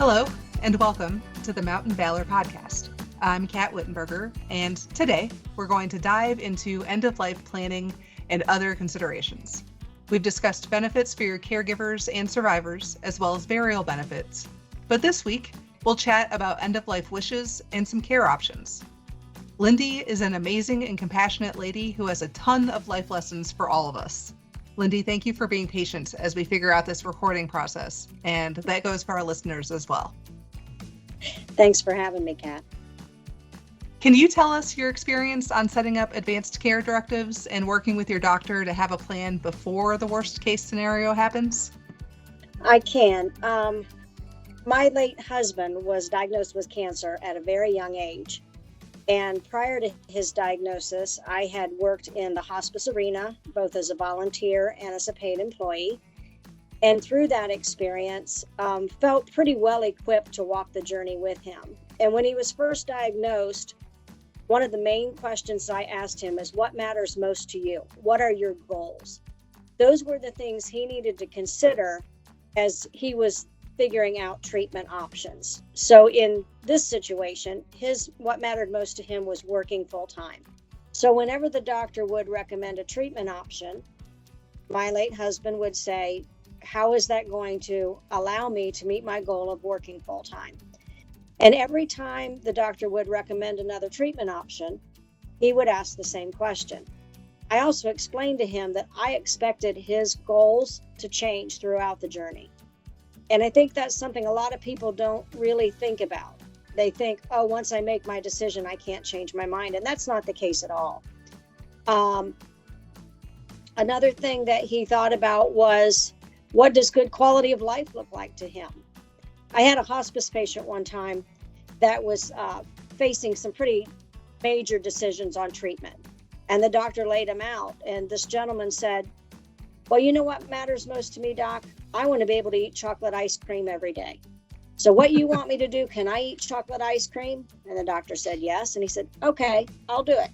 Hello, and welcome to the Mountain Valor podcast. I'm Kat Wittenberger, and today we're going to dive into end-of-life planning and other considerations. We've discussed benefits for your caregivers and survivors, as well as burial benefits. But this week, we'll chat about end-of-life wishes and some care options. Lindy is an amazing and compassionate lady who has a ton of life lessons for all of us. Lindy, thank you for being patient as we figure out this recording process, and that goes for our listeners as well. Thanks for having me, Kat. Can you tell us your experience on setting up advanced care directives and working with your doctor to have a plan before the worst case scenario happens? I can. My late husband was diagnosed with cancer at a very young age. And prior to his diagnosis, I had worked in the hospice arena, both as a volunteer and as a paid employee. And through that experience, felt pretty well equipped to walk the journey with him. And when he was first diagnosed, one of the main questions I asked him is, what matters most to you? What are your goals? Those were the things he needed to consider as he was figuring out treatment options. So in this situation, what mattered most to him was working full time. So whenever the doctor would recommend a treatment option, my late husband would say, how is that going to allow me to meet my goal of working full time? And every time the doctor would recommend another treatment option, he would ask the same question. I also explained to him that I expected his goals to change throughout the journey. And I think that's something a lot of people don't really think about. They think, oh, once I make my decision, I can't change my mind. And that's not the case at all. Another thing that he thought about was, what does good quality of life look like to him? I had a hospice patient one time that was facing some pretty major decisions on treatment. And the doctor laid him out. And this gentleman said, well, you know what matters most to me, Doc? I want to be able to eat chocolate ice cream every day. So what you want me to do, can I eat chocolate ice cream? And the doctor said yes. And he said, okay, I'll do it.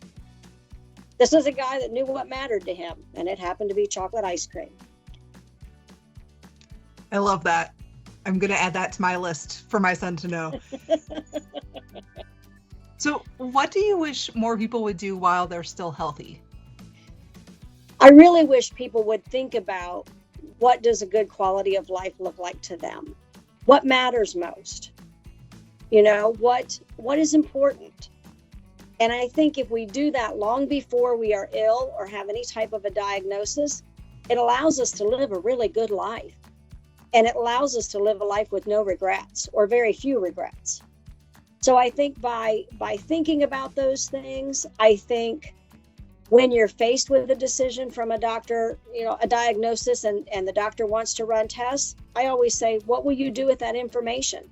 This was a guy that knew what mattered to him, and it happened to be chocolate ice cream. I love that. I'm going to add that to my list for my son to know. So what do you wish more people would do while they're still healthy? I really wish people would think about, what does a good quality of life look like to them? What matters most? You know, what is important? And I think if we do that long before we are ill or have any type of a diagnosis, it allows us to live a really good life. And it allows us to live a life with no regrets or very few regrets. So I think by thinking about those things, I think when you're faced with a decision from a doctor, a diagnosis, and the doctor wants to run tests, I always say, what will you do with that information?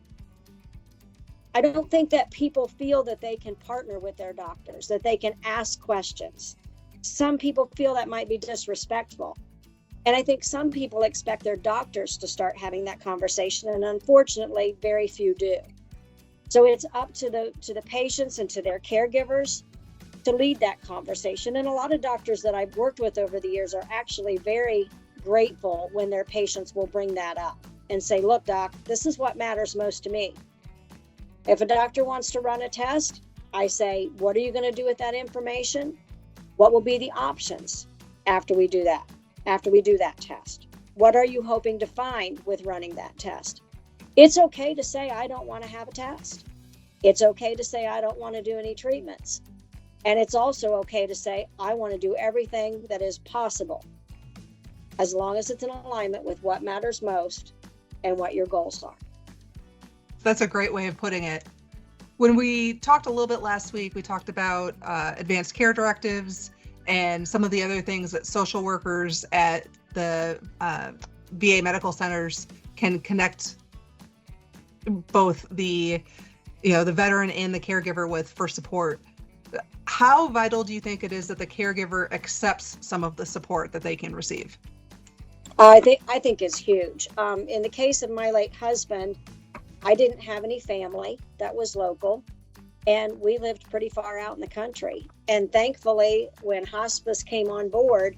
I don't think that people feel that they can partner with their doctors, that they can ask questions. Some people feel that might be disrespectful. And I think some people expect their doctors to start having that conversation, and unfortunately, very few do. So it's up to the patients and to their caregivers to lead that conversation. And a lot of doctors that I've worked with over the years are actually very grateful when their patients will bring that up and say, look, doc, this is what matters most to me. If a doctor wants to run a test, I say, what are you going to do with that information? What will be the options after we do that test? What are you hoping to find with running that test? It's okay to say, I don't want to have a test. It's okay to say, I don't want to do any treatments. And it's also okay to say, I want to do everything that is possible, as long as it's in alignment with what matters most and what your goals are. That's a great way of putting it. When we talked a little bit last week, we talked about advanced care directives and some of the other things that social workers at the VA medical centers can connect both the veteran and the caregiver with for support. How vital do you think it is that the caregiver accepts some of the support that they can receive? I think it's huge. In the case of my late husband, I didn't have any family that was local, and we lived pretty far out in the country. And thankfully, when hospice came on board,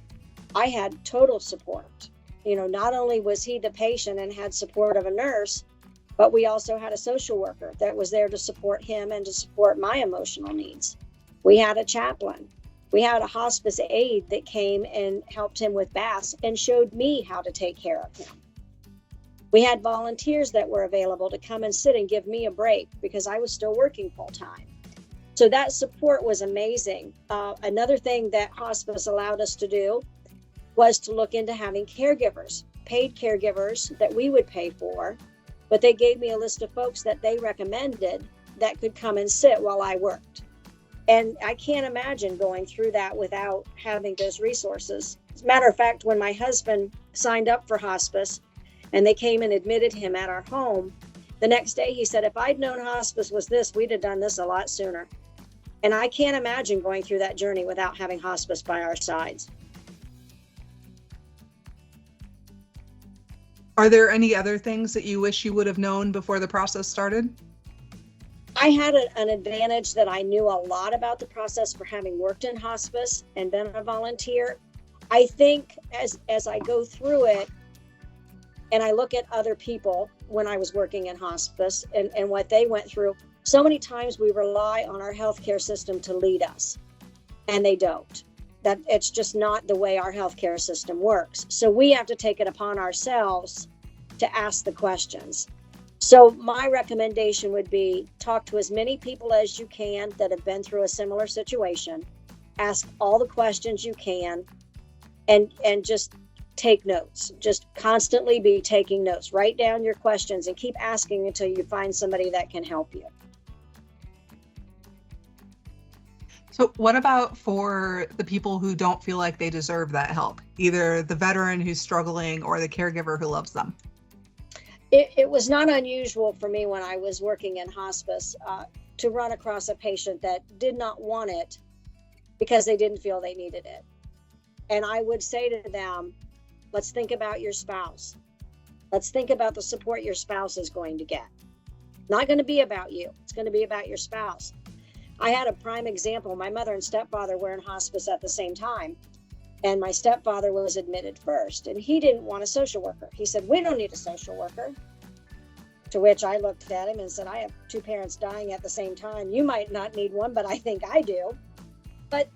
I had total support. Not only was he the patient and had support of a nurse, But we also had a social worker that was there to support him and to support my emotional needs. We had a chaplain. We had a hospice aide that came and helped him with baths and showed me how to take care of him. We had volunteers that were available to come and sit and give me a break because I was still working full time. So that support was amazing. Another thing that hospice allowed us to do was to look into having caregivers, paid caregivers that we would pay for, but they gave me a list of folks that they recommended that could come and sit while I worked. And I can't imagine going through that without having those resources. As a matter of fact, when my husband signed up for hospice and they came and admitted him at our home, the next day he said, if I'd known hospice was this, we'd have done this a lot sooner. And I can't imagine going through that journey without having hospice by our sides. Are there any other things that you wish you would have known before the process started? I had an advantage that I knew a lot about the process for having worked in hospice and been a volunteer. I think as I go through it and I look at other people when I was working in hospice and what they went through, so many times we rely on our healthcare system to lead us, and they don't. That it's just not the way our healthcare system works. So we have to take it upon ourselves to ask the questions. So my recommendation would be talk to as many people as you can that have been through a similar situation, ask all the questions you can, and just take notes. Just constantly be taking notes. Write down your questions and keep asking until you find somebody that can help you. So what about for the people who don't feel like they deserve that help, either the veteran who's struggling or the caregiver who loves them? It was not unusual for me when I was working in hospice to run across a patient that did not want it because they didn't feel they needed it. And I would say to them, let's think about your spouse. Let's think about the support your spouse is going to get. Not going to be about you. It's going to be about your spouse. I had a prime example. My mother and stepfather were in hospice at the same time. And my stepfather was admitted first, and he didn't want a social worker. He said, we don't need a social worker. To which I looked at him and said, I have two parents dying at the same time. You might not need one, but I think I do. But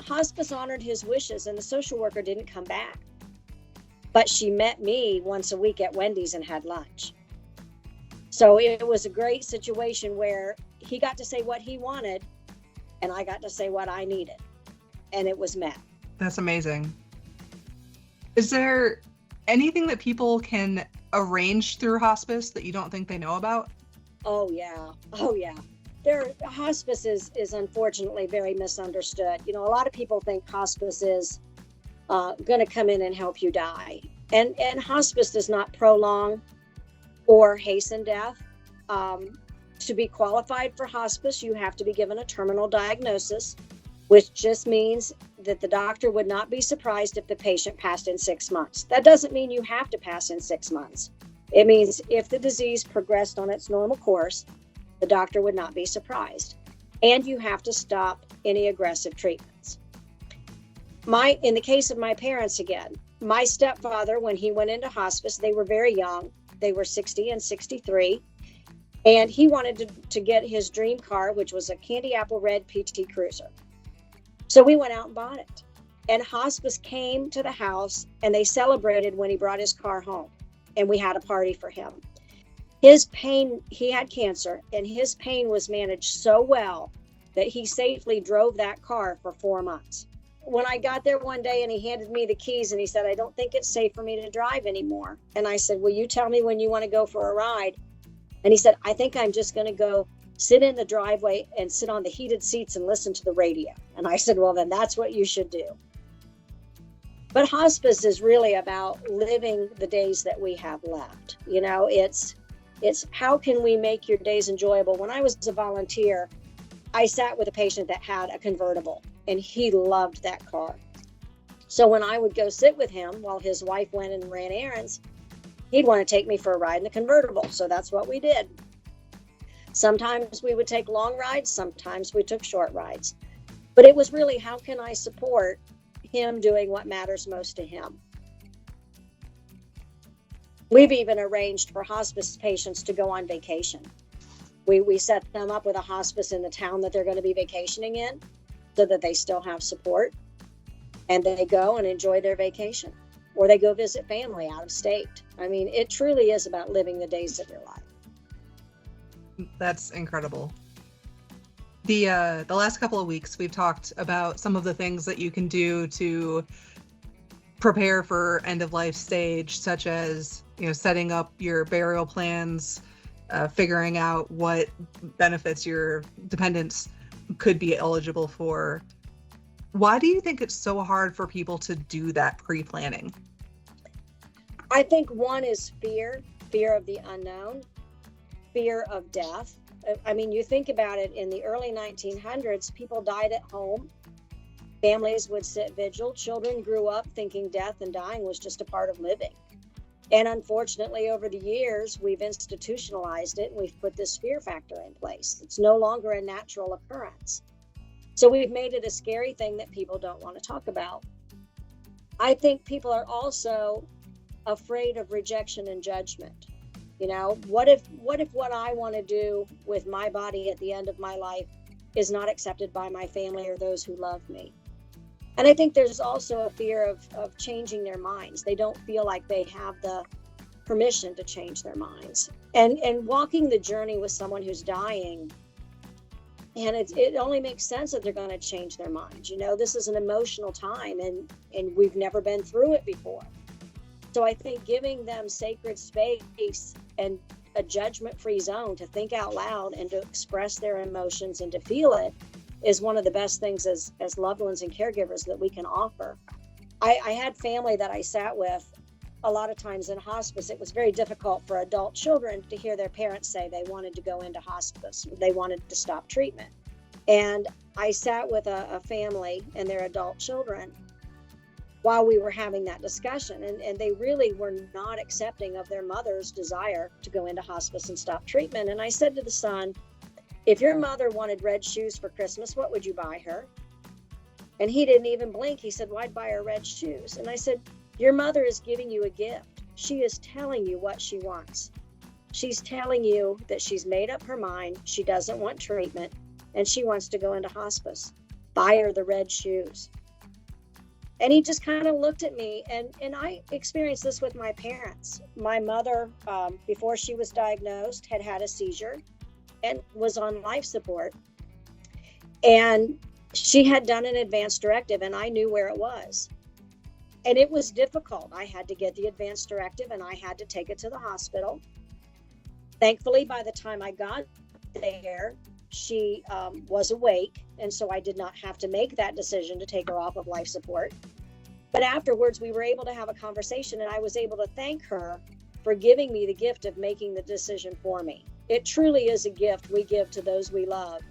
hospice honored his wishes, and the social worker didn't come back. But she met me once a week at Wendy's and had lunch. So it was a great situation where he got to say what he wanted, and I got to say what I needed. And it was met. That's amazing. Is there anything that people can arrange through hospice that you don't think they know about? Oh, yeah. Hospice is unfortunately very misunderstood. You know, a lot of people think hospice is going to come in and help you die. And hospice does not prolong or hasten death. To be qualified for hospice, you have to be given a terminal diagnosis, which just means that the doctor would not be surprised if the patient passed in 6 months. That doesn't mean you have to pass in 6 months. It means if the disease progressed on its normal course, the doctor would not be surprised. And you have to stop any aggressive treatments. In the case of my parents again, my stepfather, when he went into hospice, they were very young. They were 60 and 63. And he wanted to get his dream car, which was a candy apple red PT Cruiser. So we went out and bought it. And hospice came to the house and they celebrated when he brought his car home. And we had a party for him. His pain, he had cancer, and his pain was managed so well that he safely drove that car for 4 months. When I got there one day and he handed me the keys and he said, I don't think it's safe for me to drive anymore. And I said, will you tell me when you want to go for a ride? And he said, I think I'm just going to go sit in the driveway and sit on the heated seats and listen to the radio. And I said, well, then that's what you should do. But hospice is really about living the days that we have left. You know, it's how can we make your days enjoyable? When I was a volunteer, I sat with a patient that had a convertible, and he loved that car. So when I would go sit with him while his wife went and ran errands, he'd want to take me for a ride in the convertible. So that's what we did. Sometimes we would take long rides. Sometimes we took short rides. But it was really, how can I support him doing what matters most to him? We've even arranged for hospice patients to go on vacation. We set them up with a hospice in the town that they're going to be vacationing in so that they still have support, and they go and enjoy their vacation, or they go visit family out of state. I mean, it truly is about living the days of your life. That's incredible. The last couple of weeks, we've talked about some of the things that you can do to prepare for end of life stage, such as, setting up your burial plans, figuring out what benefits your dependents could be eligible for. Why do you think it's so hard for people to do that pre-planning? I think one is fear of the unknown, fear of death. I mean, you think about it, in the early 1900s, people died at home. Families would sit vigil. Children grew up thinking death and dying was just a part of living. And unfortunately, over the years, we've institutionalized it, and we've put this fear factor in place. It's no longer a natural occurrence. So we've made it a scary thing that people don't want to talk about. I think people are also afraid of rejection and judgment. What if what I want to do with my body at the end of my life is not accepted by my family or those who love me? And I think there's also a fear of changing their minds. They don't feel like they have the permission to change their minds. And walking the journey with someone who's dying, and it only makes sense that they're going to change their minds. This is an emotional time, and we've never been through it before. So I think giving them sacred space and a judgment-free zone to think out loud and to express their emotions and to feel it is one of the best things as loved ones and caregivers that we can offer. I had family that I sat with a lot of times in hospice. It was very difficult for adult children to hear their parents say they wanted to go into hospice. They wanted to stop treatment. And I sat with a family and their adult children while we were having that discussion. And they really were not accepting of their mother's desire to go into hospice and stop treatment. And I said to the son, if your mother wanted red shoes for Christmas, what would you buy her? And he didn't even blink. He said, well, I'd buy her red shoes. And I said, your mother is giving you a gift. She is telling you what she wants. She's telling you that she's made up her mind. She doesn't want treatment, and she wants to go into hospice. Buy her the red shoes. And he just kind of looked at me, and I experienced this with my parents. My mother, before she was diagnosed, had a seizure and was on life support. And she had done an advance directive, and I knew where it was. And it was difficult. I had to get the advance directive, and I had to take it to the hospital. Thankfully, by the time I got there, she was awake, and so I did not have to make that decision to take her off of life support. But afterwards, we were able to have a conversation, and I was able to thank her for giving me the gift of making the decision for me. It truly is a gift we give to those we love,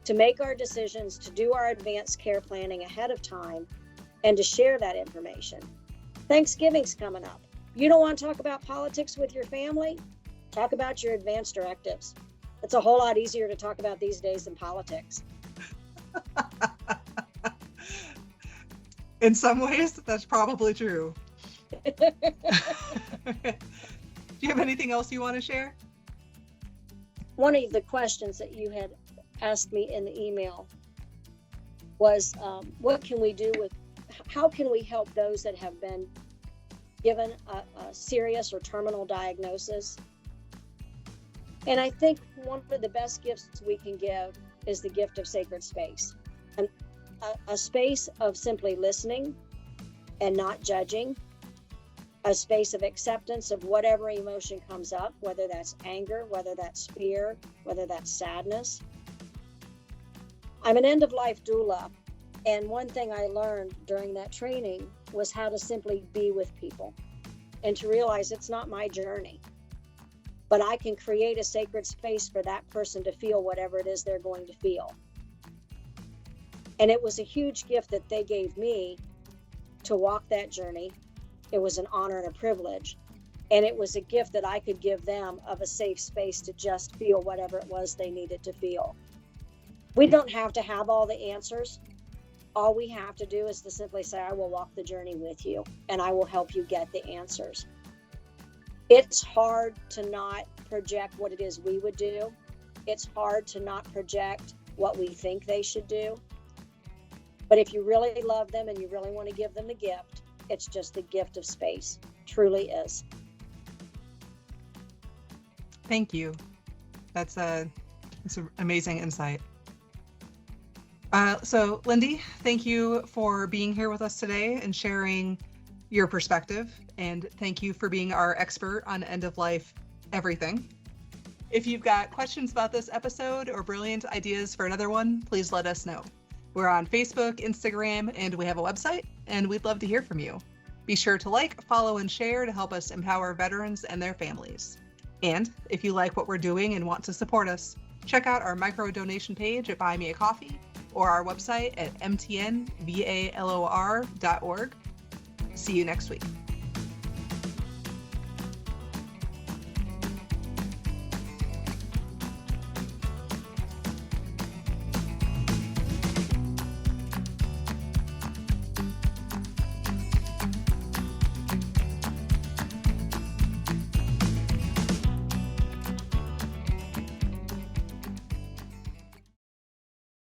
to make our decisions, to do our advanced care planning ahead of time, and to share that information. Thanksgiving's coming up. You don't want to talk about politics with your family? Talk about your advance directives. It's a whole lot easier to talk about these days than politics. In some ways, that's probably true. Do you have anything else you want to share? One of the questions that you had asked me in the email was, what can we do how can we help those that have been given a serious or terminal diagnosis? And I think one of the best gifts we can give is the gift of sacred space. And a space of simply listening and not judging, a space of acceptance of whatever emotion comes up, whether that's anger, whether that's fear, whether that's sadness. I'm an end-of-life doula, and one thing I learned during that training was how to simply be with people and to realize it's not my journey, but I can create a sacred space for that person to feel whatever it is they're going to feel. And it was a huge gift that they gave me to walk that journey. It was an honor and a privilege. And it was a gift that I could give them of a safe space to just feel whatever it was they needed to feel. We don't have to have all the answers. All we have to do is to simply say, I will walk the journey with you, and I will help you get the answers. It's hard to not project what it is we would do. It's hard to not project what we think they should do. But if you really love them and you really want to give them the gift, it's just the gift of space. Truly is. Thank you. That's an amazing insight. So Lindy, thank you for being here with us today and sharing your perspective. And thank you for being our expert on end of life everything. If you've got questions about this episode or brilliant ideas for another one, please let us know. We're on Facebook, Instagram, and we have a website, and we'd love to hear from you. Be sure to like, follow, and share to help us empower veterans and their families. And if you like what we're doing and want to support us, check out our micro donation page at Buy Me a Coffee or our website at mtnvalor.org. See you next week.